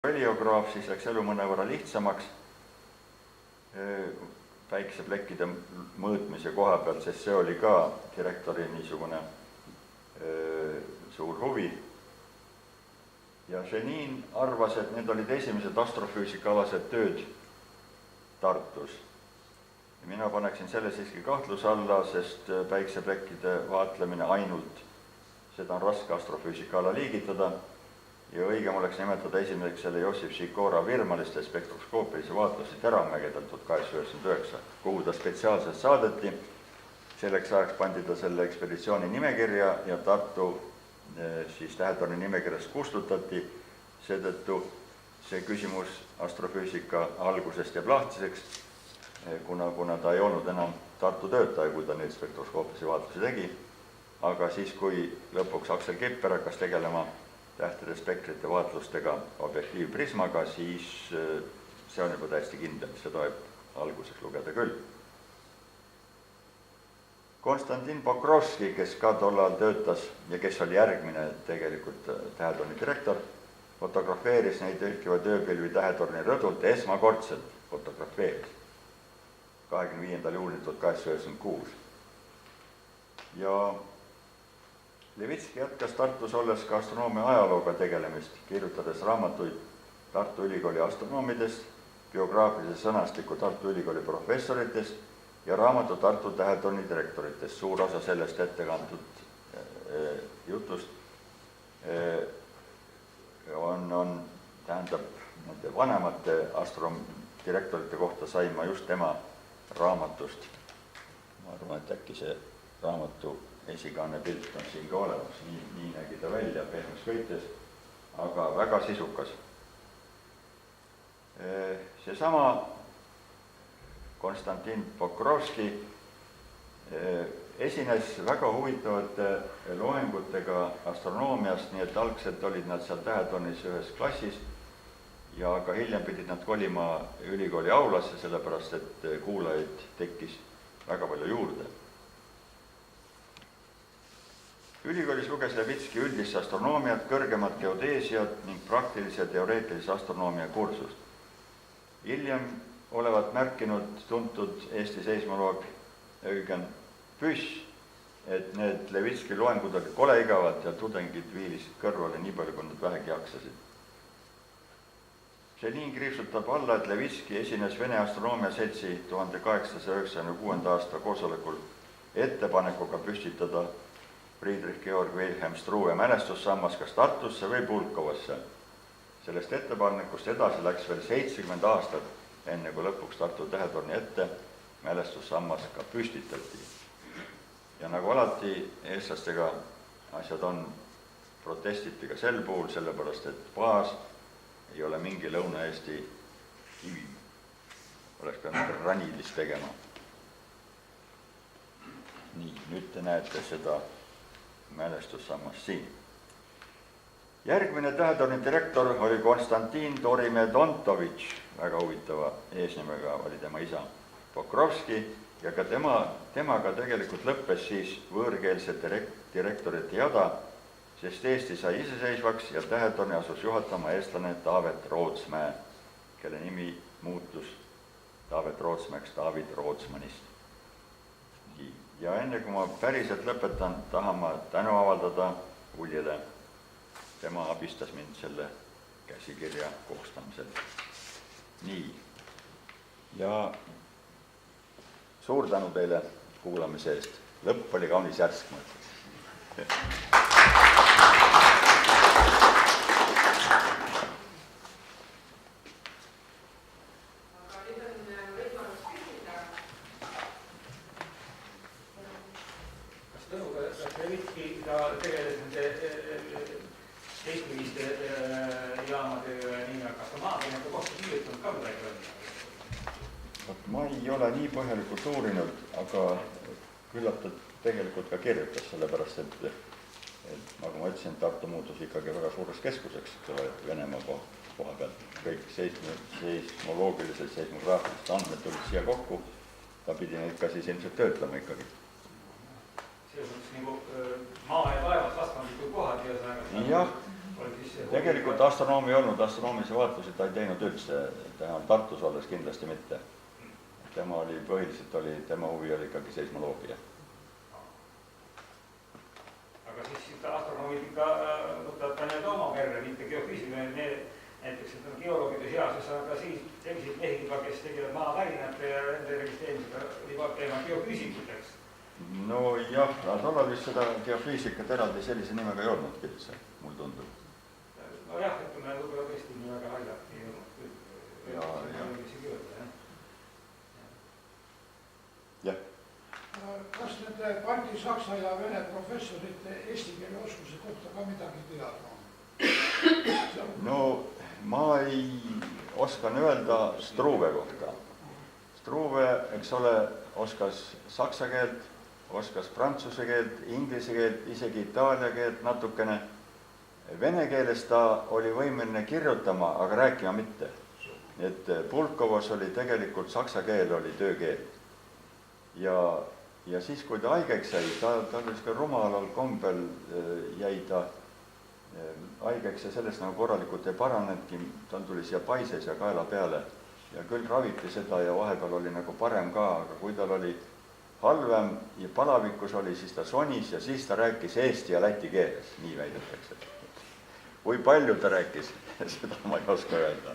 Reliograaf, siis läks elu mõnevõrra lihtsamaks päikeseplekkide mõõtmise koha pealt, sest see oli ka direktori niisugune suur huvi. Ja Genin arvas, et need olid esimesed astrofüüsikaalased tööd Tartus. Ja mina paneksin selle siiski kahtluse alla, sest päikeseplekkide vaatlemine ainult, seda on raske astrofüüsikaala liigitada. Ja õigem oleks nimetada esimeseks selle Jossif Sikora virmaliste spektroskoopilise vaatlusi Teravmägedel 1899, kuhu ta spetsiaalselt saadeti. Selleks ajaks pandi ta selle ekspeditsiooni nimekirja ja Tartu siis tähetorni nimekirjast kustutati. Seetõttu see küsimus astrofüüsika algusest jääb lahtiseks, kuna ta ei olnud enam Tartu töötaja, kui ta neid spektroskoopilisi vaatlusi tegi. Aga siis, kui lõpuks Aksel Kipper hakkas tegelema tähtede spektrite vaatlustega objektiivprismaga, siis see on juba täiesti kindel, seda võib alguseks lugeda küll. Konstantin Pokrovski, kes ka tollal töötas ja kes oli järgmine tegelikult tähetorni direktor, fotografeeris neid tõlkiva tööpilvi tähetorni rõdult esmakordselt fotografeeris 25. juulil 1896. Ja Levitski jätkas Tartus olles ka astronoomia ajalooga tegelemist, kirjutades raamatuid Tartu Ülikooli astronoomidest, biograafilise sõnastiku Tartu Ülikooli professoritest ja raamatu Tartu tähetorni direktoritest. Suur osa sellest ettekantud jutust tähendab nende vanemate astronoomdirektorite kohta sain ma just tema raamatust. Ma arvan, et äkki see raamatu esikaanne pilt on siin ka olemas, nii nägi ta välja pehmes võites, aga väga sisukas. Seesama Konstantin Pokrovski esines väga huvitavate loengutega astronoomiast, nii et algselt olid nad seal tähetornis ühes klassis ja ka hiljem pidid nad kolima ülikooli aulasse, sellepärast et kuulajaid tekkis väga palju juurde. Ülikoolis luges Levitski üldist astronoomiat, kõrgemat geodeesiat ning praktilise teoreetilise astronoomia kursust. Hiljem olevat märkinud tuntud Eesti seismoloog Eugen Püss, et need Levitski loengud olid kole igavad ja tudengid viilisid kõrvale nii palju, kui nad vähegi jaksasid. Genin kriipsutab alla, et Levitski esines Vene astronoomia seltsi 1896. aasta koosolekul ettepanekuga püstitada Friedrich Georg Wilhelm Struve mälestussammas kas Tartusse või Pulkovasse. Sellest ettepanekust edasi läks veel 70 aastat, enne kui lõpuks Tartu tähetorni ette mälestussammas ka püstitati. Ja nagu alati eestlastega asjad on, protestiti ka sel puhul, sellepärast et baas ei ole mingi Lõuna-Eesti kivi. Oleks peanud ranilist tegema. Nii, nüüd te näete seda mälestussammas siin. Järgmine tähetorni direktor oli Konstantin Dorimedontovitš, väga huvitava eesnimega oli tema isa Pokrovski ja ka temaga tegelikult lõppes siis võõrkeelsete direktorite jada, sest Eesti sai iseseisvaks ja tähetorni asus juhatama eestlane Taavet Rootsmäe, kelle nimi muutus Taavet Rootsmäeks David Rootsmanist. Ja enne kui ma päriselt lõpetan, tahan ma tänu avaldada Uljele. Tema abistas mind selle käsikirja koostamisel. Nii. Ja suur tänu teile kuulamise eest. Lõpp oli kaunis järsk, ma ütleks. Ma ei ole nii põhjalikult uurinud, aga küllap ta tegelikult ka kirjutas, sellepärast, et nagu ma ütlesin, Tartu muutus ikkagi väga suureks keskuseks, Venemaa koha pealt. Kõik seismoloogilised, seismograafilised andmed tulid siia kokku, ta pidi neid ka siis ilmselt töötlema ikkagi. Selles mõttes nagu maa ja taevas vastandlikud kohad ja jah, Tegelikult astronoomi ei olnud, astronoomilisi vaatlusi ta ei teinud üldse, tema Tartus olles kindlasti mitte. Tema oli põhiliselt, tema huvi oli ikkagi seismoloogia. Aga siis astronoomid ikka võtavad ka need oma perre, mitte geofüüsime, näiteks geoloogide seas, aga siis selliseid mehi juba, kes tegelevad maavärinate ja nende registreerimisega juba käima geofüüsikuteks. No jah, tollal vist seda geofüüsikat eraldi sellise nimega ei olnudki üldse, mul tundub. No jah, ütleme, võib-olla tõesti nii väga haljalt ei olnud küll. Jah. Kas nende Balti, Saksa ja Vene professorite eesti keele oskuse kohta ka midagi teada on? No ma ei oskan öelda Struve kohta. Struve, eks ole, oskas saksa keelt, oskas prantsuse keelt, inglise keelt, isegi itaalia keelt natukene. Vene keeles ta oli võimeline kirjutama, aga rääkima mitte. Et Pulkovos oli tegelikult saksa keel oli töökeel. Ja siis, kui ta haigeks jäi, ta oli ka rumalal kombel jäi ta haigeks ja sellest nagu korralikult ei paranedki, ta tuli siia paises ja kaela peale ja küll raviti seda ja vahepeal oli nagu parem ka, aga kui tal oli halvem ja palavikus oli, siis ta sonis ja siis ta rääkis eesti ja läti keeles, nii väidetakse. Kui palju ta rääkis, seda ma ei oska öelda,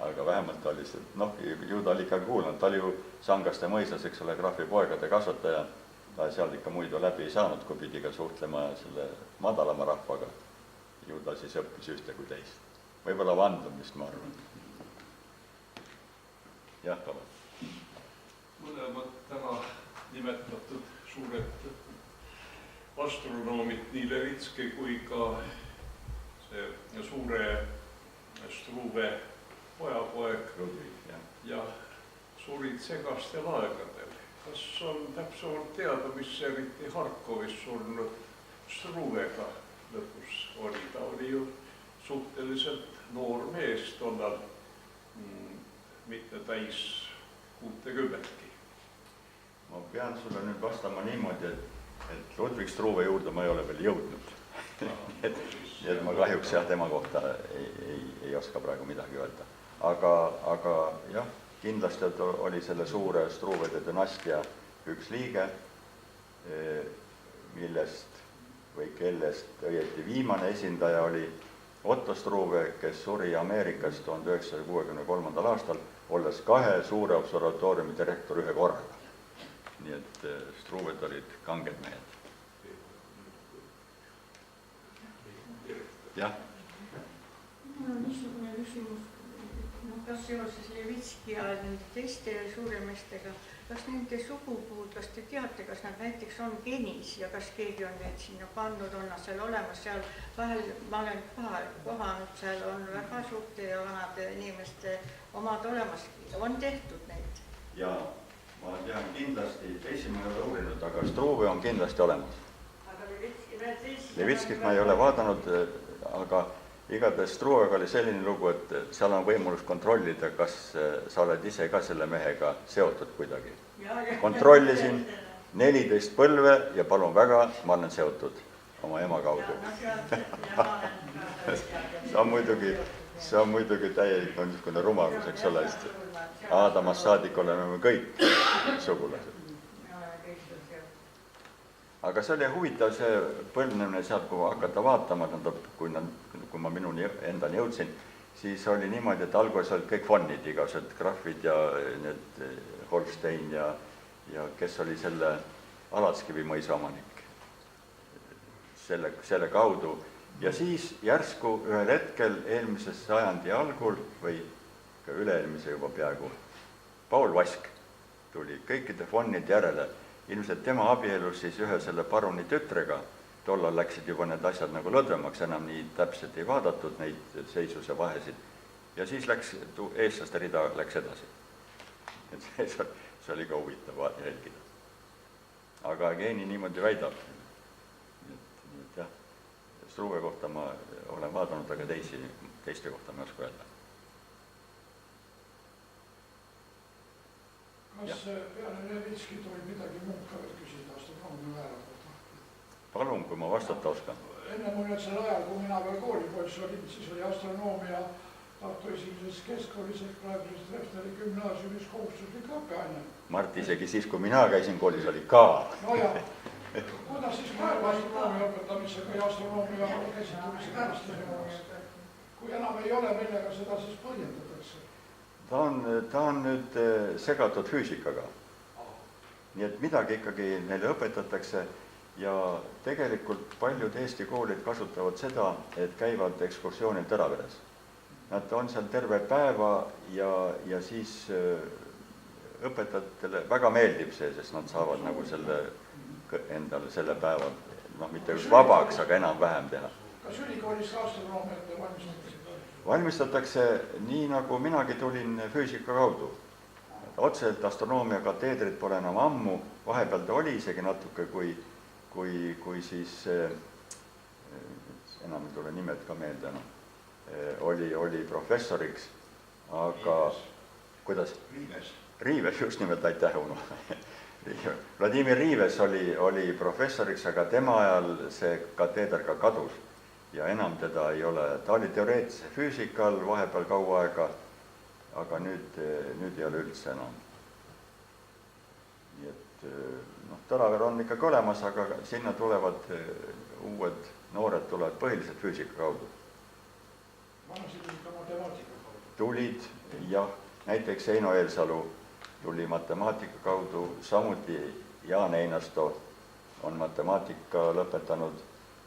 aga vähemalt ta oli see, ju ta oli ikkagi kuulnud, ta oli ju Sangaste mõisas, eks ole, graafi poegade kasvataja, ta seal ikka muidu läbi ei saanud, kui pidi ka suhtlema selle madalama rahvaga. Ju ta siis õppis ühte kui teist. Võib-olla vandumist, ma arvan. Jah, palun. Mõlemad täna nimetatud suured astronoomid, nii Levitski kui ka see suure Struve pojapoeg ja surid segastel aegadel. Kas on täpsemalt teada, mis eriti Harkovis surnud Struvega lõpus oli? Ta oli ju suhteliselt noor mees tollal, mitte täis 60-ki. Ma pean sulle nüüd vastama niimoodi, et Ludwig Struve juurde ma ei ole veel jõudnud. et ma kahjuks tema kohta ei oska praegu midagi öelda. Aga jah, kindlasti oli selle suure Struvede dünastia üks liige, millest või kellest õieti viimane esindaja oli Otto Struve, kes suri Ameerikas 1963. aastal, olles 2 suure observatooriumi direktor ühe korraga. Nii et Struved olid kanged mehed. Jah. Mul on niisugune küsimus, kas seoses Levitski ja teiste suuremestega, kas nende sugupuud, kas te teate, kas nad näiteks on genis ja kas keegi on neid sinna pannud, on nad seal olemas, seal vahel ma olen kohanud, seal on väga suurte ja vanade inimeste omad olemas, on tehtud neid? Jaa, ma tean kindlasti, teisi ma ei ole uurinud, aga Struve on kindlasti olemas. Levitskit ma ei ole vaadanud, aga igatahes Struvega oli selline lugu, et seal on võimalus kontrollida, kas sa oled ise ka selle mehega seotud kuidagi. Kontrollisin 14 põlve ja palun väga, ma olen seotud oma ema kaudu. See on muidugi täielik niisugune rumalus, eks ole, Aadamast saadik oleme kõik sugulased. Aga see oli huvitav see põlvnemine sealt, kui hakata vaatama, kui ma minuni endani jõudsin, siis oli niimoodi, et alguses olid kõik fonnid, igased grafid ja need Holstein ja kes oli selle Alatskivi mõisa omanik selle kaudu. Ja siis järsku ühel hetkel eelmise sajandi algul või ka üle-eelmise juba peaaegu Paul Vask tuli kõikide fonnid järele. Ilmselt tema abielus siis ühe selle paruni tütrega, tollal läksid juba need asjad nagu lõdvemaks, enam nii täpselt ei vaadatud neid seisuse vahesid. Ja siis eestlaste rida läks edasi. Et see oli ka huvitav jälgida. Aga geeni niimoodi väidab. Nii et jah, Struve kohta ma olen vaadanud, aga teiste kohta ma ei oska öelda. Kas peale Levitskit oli midagi muud ka veel küsida astronoomia määra kohta? palun, kui ma vastata oskan. Enne mul nüüd sel ajal, kui mina veel koolipoiss olin, siis oli astronoomia Tartu esimeses keskkoolis ehk praeguses Treffneri gümnaasiumis kohustuslik õppeaine. Mart, isegi siis, kui mina käisin koolis, oli ka. No ja, kuidas siis praegu astronoomia õpetamisega ja astronoomia käsitlemise pärast, kui enam ei ole, millega seda siis põhjendatakse? Ta on nüüd segatud füüsikaga. Nii et midagi ikkagi neile õpetatakse ja tegelikult paljud Eesti koolid kasutavad seda, et käivad ekskursioonil Teraveres. Nad on seal terve päeva ja siis õpetajatele väga meeldib see, sest nad saavad nagu endale selle päeva, mitte just vabaks, aga enam-vähem teha. Kas ülikoolis ka astronoomiat valmistatakse? Valmistatakse nii, nagu minagi tulin füüsika kaudu. Otseselt astronoomia kateedrit pole enam ammu, vahepeal ta oli isegi natuke, kui siis, enam ei tule nimed ka meelde, oli professoriks, aga kuidas? Riives, just nimelt, aitäh, Uno. Vladimir Riives oli professoriks, aga tema ajal see kateeder ka kadus ja enam teda ei ole. Ta oli teoreetilise füüsika all vahepeal kaua aega, aga nüüd ei ole üldse enam. Nii et Teraver on ikkagi olemas, aga sinna tulevad uued noored tulevad põhiliselt füüsika kaudu. Vanasti tulid ka matemaatika kaudu. Tulid, jah, näiteks Eino Eelsalu tuli matemaatika kaudu, samuti Jaan Einasto on matemaatika lõpetanud,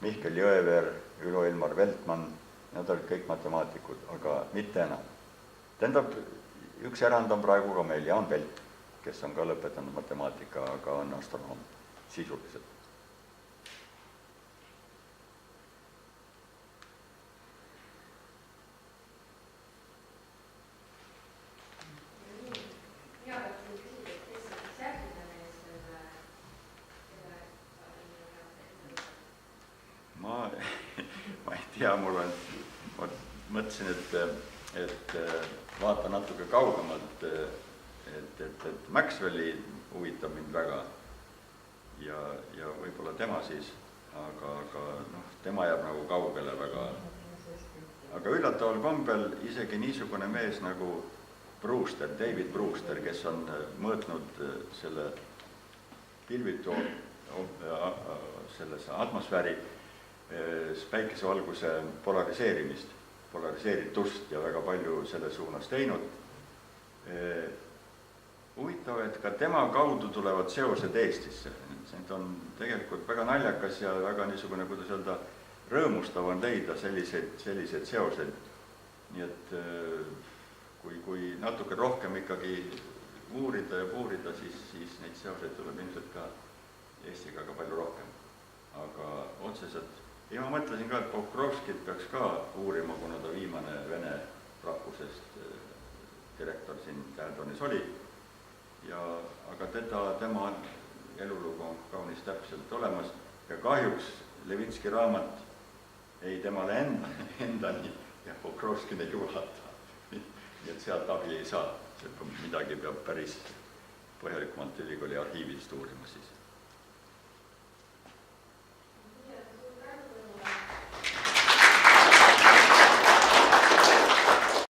Mihkel Jõeveer, Ülo Ilmar Veltmann, nad olid kõik matemaatikud, aga mitte enam. Tähendab, üks erand on praegu ka meil, Jaan Pelk, kes on ka lõpetanud matemaatika, aga on astronoom sisuliselt. Ma ei tea, ma mõtlesin, et vaata natuke kaugemalt, et Maxwelli huvitab mind väga ja võib-olla tema siis, aga tema jääb nagu kaugele väga. Aga üllataval kombel isegi niisugune mees nagu Brewster, David Brewster, kes on mõõtnud selle pilvitu selles atmosfääri päikesevalguse polariseeritust ja väga palju selle suunas teinud. Huvitav, et ka tema kaudu tulevad seosed Eestisse. See on tegelikult väga naljakas ja väga niisugune, kuidas öelda, rõõmustav on leida selliseid seoseid. Nii et kui natuke rohkem ikkagi uurida ja puurida, siis neid seoseid tuleb ilmselt ka Eestiga ka palju rohkem. Aga otseselt, ja ma mõtlesin ka, et Pokrovskit peaks ka uurima, kuna ta viimane vene rahvusest direktor siin Täheltonis oli. Aga tema elulugu on kaunis täpselt olemas ja kahjuks Levitski raamat ei temale endani ja Pokrovskini ei ulata. Nii et sealt abi ei saa, midagi peab päris põhjalikumalt ülikooli arhiivist uurima siis.